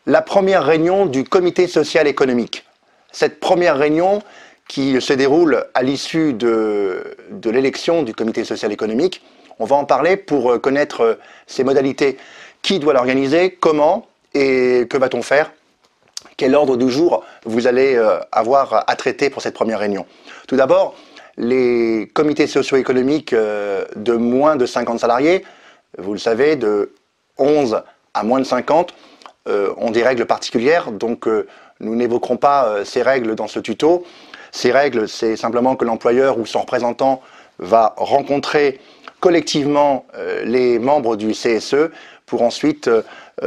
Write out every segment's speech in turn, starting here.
la première réunion du comité social économique. Cette première réunion qui se déroule à l'issue de l'élection du comité social économique, on va en parler pour connaître ses modalités. Qui doit l'organiser, comment et que va-t-on faire? Quel ordre du jour vous allez avoir à traiter pour cette première réunion? Tout d'abord, les comités socio-économiques de moins de 50 salariés, vous le savez, de 11 à moins de 50, ont des règles particulières, donc nous n'évoquerons pas ces règles dans ce tuto. Ces règles, c'est simplement que l'employeur ou son représentant va rencontrer collectivement les membres du CSE pour ensuite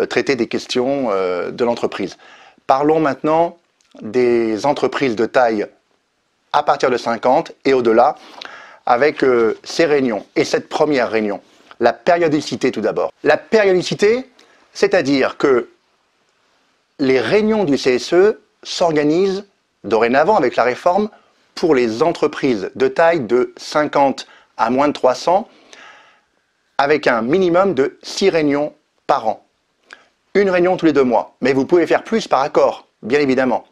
traiter des questions de l'entreprise. Parlons maintenant des entreprises de taille à partir de 50 et au-delà, avec ces réunions et cette première réunion. La périodicité tout d'abord. La périodicité, c'est-à-dire que les réunions du CSE s'organisent dorénavant avec la réforme pour les entreprises de taille de 50 à moins de 300 avec un minimum de 6 réunions par an. Une réunion tous les 2 mois, mais vous pouvez faire plus par accord, bien évidemment.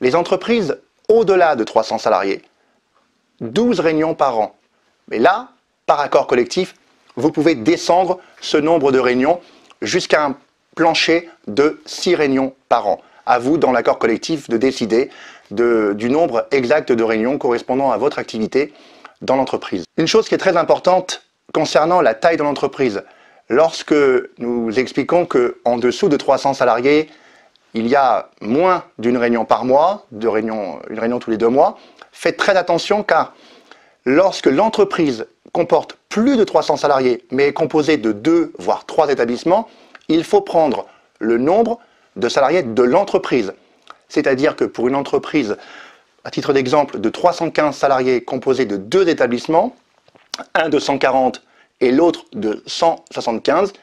Les entreprises au-delà de 300 salariés, 12 réunions par an. Mais là, par accord collectif, vous pouvez descendre ce nombre de réunions jusqu'à un plancher de 6 réunions par an. À vous, dans l'accord collectif, de décider du nombre exact de réunions correspondant à votre activité dans l'entreprise. Une chose qui est très importante concernant la taille de l'entreprise, lorsque nous expliquons qu'en dessous de 300 salariés, il y a moins d'une réunion par mois, une réunion tous les 2 mois, faites très attention car lorsque l'entreprise comporte plus de 300 salariés, mais est composée de 2 voire 3 établissements, il faut prendre le nombre de salariés de l'entreprise. C'est-à-dire que pour une entreprise, à titre d'exemple, de 315 salariés composés de 2 établissements, un de 140 et l'autre de 175,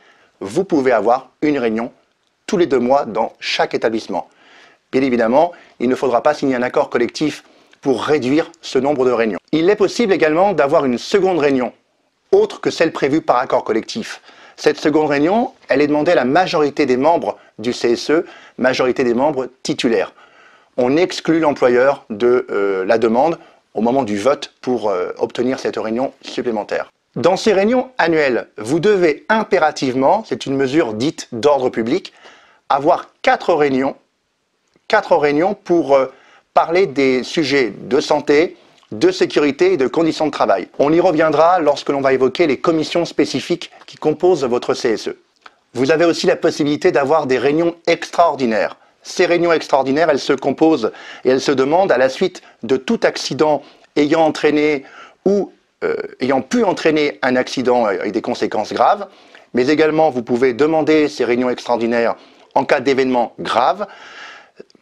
vous pouvez avoir une réunion tous les 2 mois dans chaque établissement. Bien évidemment, il ne faudra pas signer un accord collectif pour réduire ce nombre de réunions. Il est possible également d'avoir une seconde réunion, autre que celle prévue par accord collectif. Cette seconde réunion, elle est demandée à la majorité des membres du CSE, majorité des membres titulaires. On exclut l'employeur de la demande au moment du vote pour obtenir cette réunion supplémentaire. Dans ces réunions annuelles, vous devez impérativement, c'est une mesure dite d'ordre public, avoir 4 réunions pour parler des sujets de santé, de sécurité et de conditions de travail. On y reviendra lorsque l'on va évoquer les commissions spécifiques qui composent votre CSE. Vous avez aussi la possibilité d'avoir des réunions extraordinaires. Ces réunions extraordinaires, elles se composent et elles se demandent à la suite de tout accident ayant entraîné ou ayant pu entraîner un accident avec des conséquences graves, mais également vous pouvez demander ces réunions extraordinaires en cas d'événements graves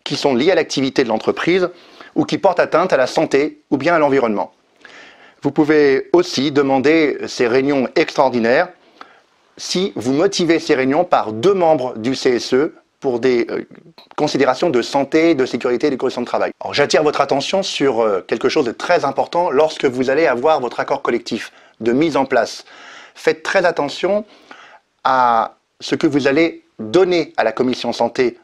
qui sont liés à l'activité de l'entreprise ou qui portent atteinte à la santé ou bien à l'environnement. Vous pouvez aussi demander ces réunions extraordinaires si vous motivez ces réunions par 2 membres du CSE pour des considérations de santé, de sécurité et de conditions de travail. Alors, j'attire votre attention sur quelque chose de très important lorsque vous allez avoir votre accord collectif de mise en place. Faites très attention à ce que vous allez donner à la commission santé.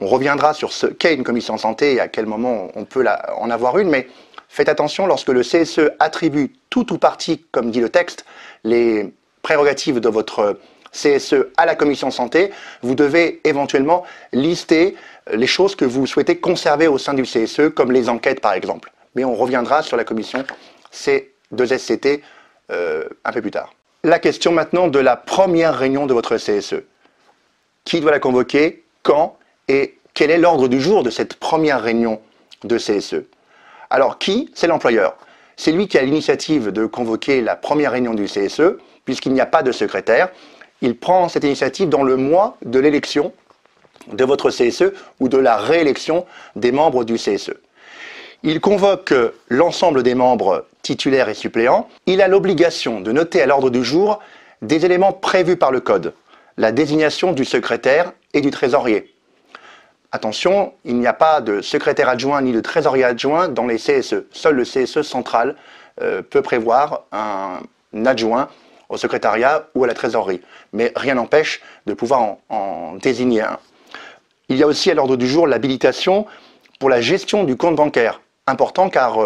On reviendra sur ce qu'est une commission santé et à quel moment on peut en avoir une, mais faites attention lorsque le CSE attribue tout ou partie, comme dit le texte, les prérogatives de votre CSE à la commission santé, vous devez éventuellement lister les choses que vous souhaitez conserver au sein du CSE, comme les enquêtes par exemple. Mais on reviendra sur la commission C2SCT un peu plus tard. La question maintenant de la première réunion de votre CSE. Qui doit la convoquer? Quand? Et quel est l'ordre du jour de cette première réunion de CSE? Alors qui? C'est l'employeur. C'est lui qui a l'initiative de convoquer la première réunion du CSE, puisqu'il n'y a pas de secrétaire. Il prend cette initiative dans le mois de l'élection de votre CSE ou de la réélection des membres du CSE. Il convoque l'ensemble des membres titulaires et suppléants. Il a l'obligation de noter à l'ordre du jour des éléments prévus par le Code, la désignation du secrétaire et du trésorier. Attention, il n'y a pas de secrétaire adjoint ni de trésorier adjoint dans les CSE. Seul le CSE central peut prévoir un adjoint au secrétariat ou à la trésorerie. Mais rien n'empêche de pouvoir en désigner un. Il y a aussi à l'ordre du jour l'habilitation pour la gestion du compte bancaire. Important car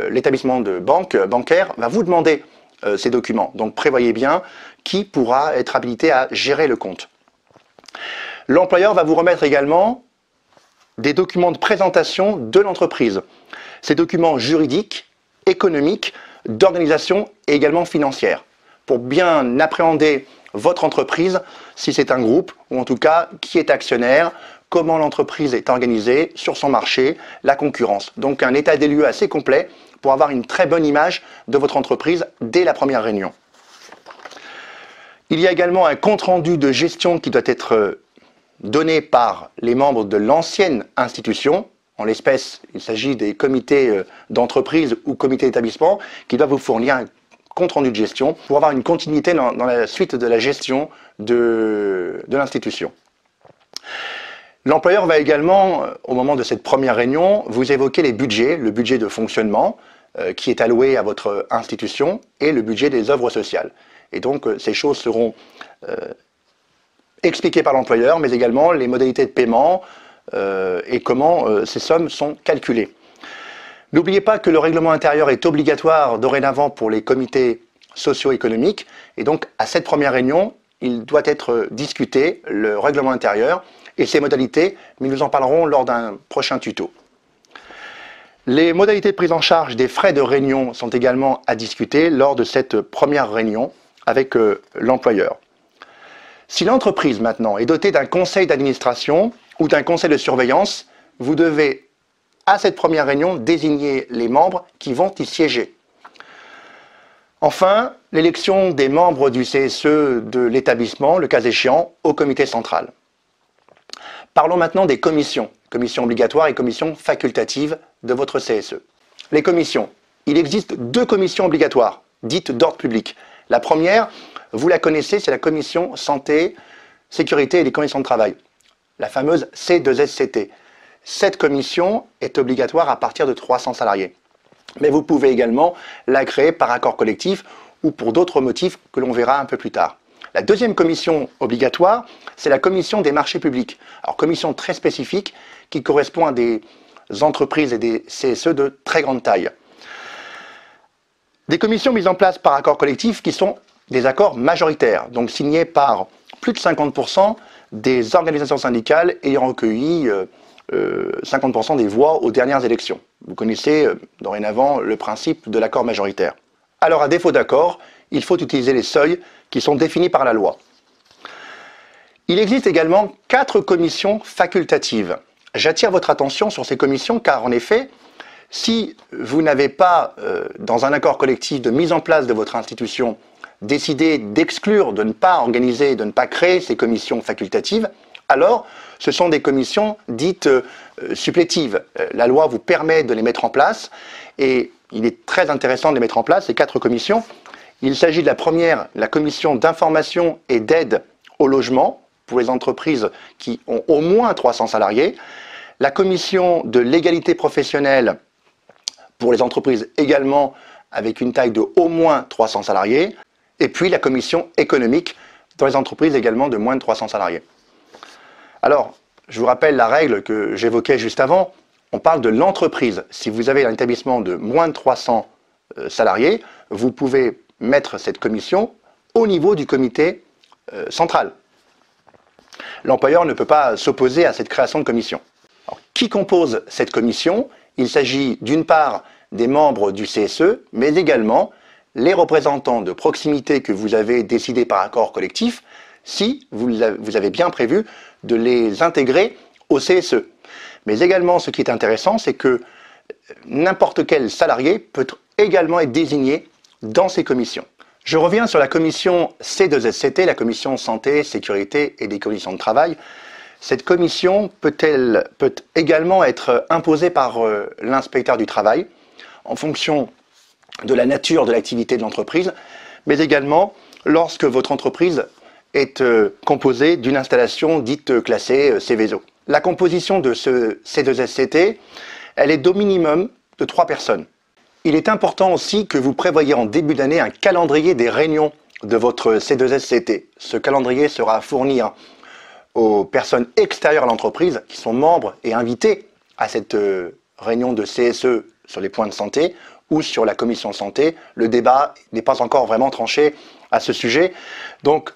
l'établissement bancaire va vous demander ces documents. Donc prévoyez bien qui pourra être habilité à gérer le compte. L'employeur va vous remettre également des documents de présentation de l'entreprise. Ces documents juridiques, économiques, d'organisation et également financières, pour bien appréhender votre entreprise, si c'est un groupe, ou en tout cas qui est actionnaire, comment l'entreprise est organisée sur son marché, la concurrence. Donc un état des lieux assez complet pour avoir une très bonne image de votre entreprise dès la première réunion. Il y a également un compte-rendu de gestion qui doit être donné par les membres de l'ancienne institution. En l'espèce, il s'agit des comités d'entreprise ou comités d'établissement qui doivent vous fournir un compte-rendu de gestion pour avoir une continuité dans la suite de la gestion de l'institution. L'employeur va également, au moment de cette première réunion, vous évoquer les budgets, le budget de fonctionnement qui est alloué à votre institution et le budget des œuvres sociales. Et donc, ces choses seront expliquées par l'employeur, mais également les modalités de paiement et comment ces sommes sont calculées. N'oubliez pas que le règlement intérieur est obligatoire dorénavant pour les comités socio-économiques. Et donc, à cette première réunion, il doit être discuté, le règlement intérieur et ses modalités, mais nous en parlerons lors d'un prochain tuto. Les modalités de prise en charge des frais de réunion sont également à discuter lors de cette première réunion avec l'employeur. Si l'entreprise maintenant est dotée d'un conseil d'administration ou d'un conseil de surveillance, vous devez à cette première réunion désigner les membres qui vont y siéger. Enfin, l'élection des membres du CSE de l'établissement, le cas échéant, au comité central. Parlons maintenant des commissions obligatoires et commissions facultatives de votre CSE. Les commissions. Il existe 2 commissions obligatoires, dites d'ordre public. La première, vous la connaissez, c'est la commission santé, sécurité et des conditions de travail, la fameuse C2SCT. Cette commission est obligatoire à partir de 300 salariés. Mais vous pouvez également la créer par accord collectif ou pour d'autres motifs que l'on verra un peu plus tard. La deuxième commission obligatoire, c'est la commission des marchés publics. Alors, commission très spécifique qui correspond à des entreprises et des CSE de très grande taille. Des commissions mises en place par accord collectif qui sont des accords majoritaires, donc signés par plus de 50% des organisations syndicales ayant recueilli 50% des voix aux dernières élections. Vous connaissez dorénavant le principe de l'accord majoritaire. Alors, à défaut d'accord, il faut utiliser les seuils qui sont définis par la loi. Il existe également 4 commissions facultatives. J'attire votre attention sur ces commissions car, en effet, si vous n'avez pas, dans un accord collectif de mise en place de votre institution, décidé d'exclure, de ne pas organiser, de ne pas créer ces commissions facultatives, alors ce sont des commissions dites supplétives. La loi vous permet de les mettre en place et il est très intéressant de les mettre en place, ces 4 commissions. Il s'agit de la première, la commission d'information et d'aide au logement pour les entreprises qui ont au moins 300 salariés, la commission de l'égalité professionnelle pour les entreprises également avec une taille de au moins 300 salariés, et puis la commission économique dans les entreprises également de moins de 300 salariés. Alors, je vous rappelle la règle que j'évoquais juste avant, on parle de l'entreprise. Si vous avez un établissement de moins de 300 salariés, vous pouvez mettre cette commission au niveau du comité central. L'employeur ne peut pas s'opposer à cette création de commission. Alors, qui compose cette commission? Il s'agit d'une part des membres du CSE, mais également les représentants de proximité que vous avez décidé par accord collectif, si vous avez bien prévu de les intégrer au CSE. Mais également, ce qui est intéressant, c'est que n'importe quel salarié peut également être désigné dans ces commissions. Je reviens sur la commission C2SCT, la commission santé, sécurité et des conditions de travail. Cette commission peut également être imposée par l'inspecteur du travail en fonction de la nature de l'activité de l'entreprise, mais également lorsque votre entreprise est composée d'une installation dite classée Céveso. La composition de ce C2SCT, elle est d'au minimum de 3 personnes. Il est important aussi que vous prévoyiez en début d'année un calendrier des réunions de votre C2SCT. Ce calendrier sera à fournir aux personnes extérieures à l'entreprise qui sont membres et invités à cette réunion de CSE sur les points de santé ou sur la commission santé. Le débat n'est pas encore vraiment tranché à ce sujet. Donc,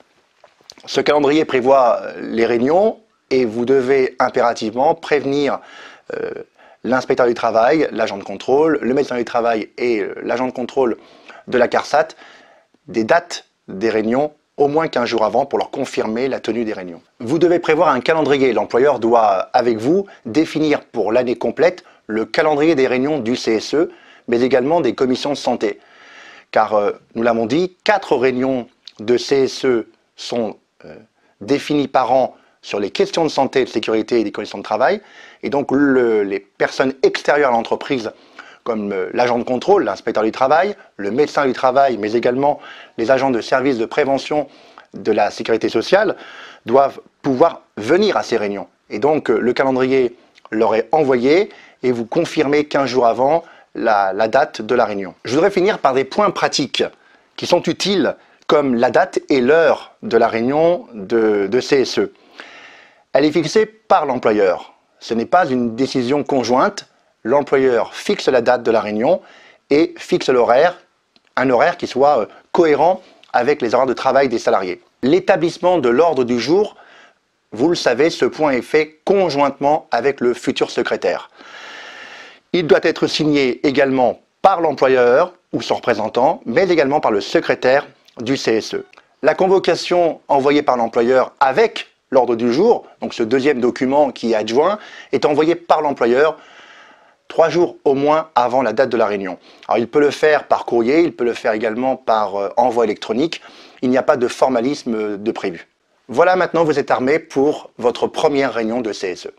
ce calendrier prévoit les réunions et vous devez impérativement prévenir l'inspecteur du travail, l'agent de contrôle, le médecin du travail et l'agent de contrôle de la CARSAT des dates des réunions au moins 15 jours avant pour leur confirmer la tenue des réunions. Vous devez prévoir un calendrier. L'employeur doit, avec vous, définir pour l'année complète le calendrier des réunions du CSE, mais également des commissions de santé. Car, nous l'avons dit, 4 réunions de CSE sont définies par an sur les questions de santé, de sécurité et des conditions de travail. Et donc, les personnes extérieures à l'entreprise, comme l'agent de contrôle, l'inspecteur du travail, le médecin du travail, mais également les agents de service de prévention de la sécurité sociale, doivent pouvoir venir à ces réunions. Et donc, le calendrier leur est envoyé et vous confirmez 15 jours avant la date de la réunion. Je voudrais finir par des points pratiques qui sont utiles, comme la date et l'heure de la réunion de CSE. Elle est fixée par l'employeur. Ce n'est pas une décision conjointe. L'employeur fixe la date de la réunion et fixe l'horaire, un horaire qui soit cohérent avec les horaires de travail des salariés. L'établissement de l'ordre du jour, vous le savez, ce point est fait conjointement avec le futur secrétaire. Il doit être signé également par l'employeur ou son représentant, mais également par le secrétaire du CSE. La convocation envoyée par l'employeur avec l'ordre du jour, donc ce deuxième document qui est adjoint, est envoyé par l'employeur 3 jours au moins avant la date de la réunion. Alors il peut le faire par courrier, il peut le faire également par envoi électronique. Il n'y a pas de formalisme de prévu. Voilà, maintenant vous êtes armé pour votre première réunion de CSE.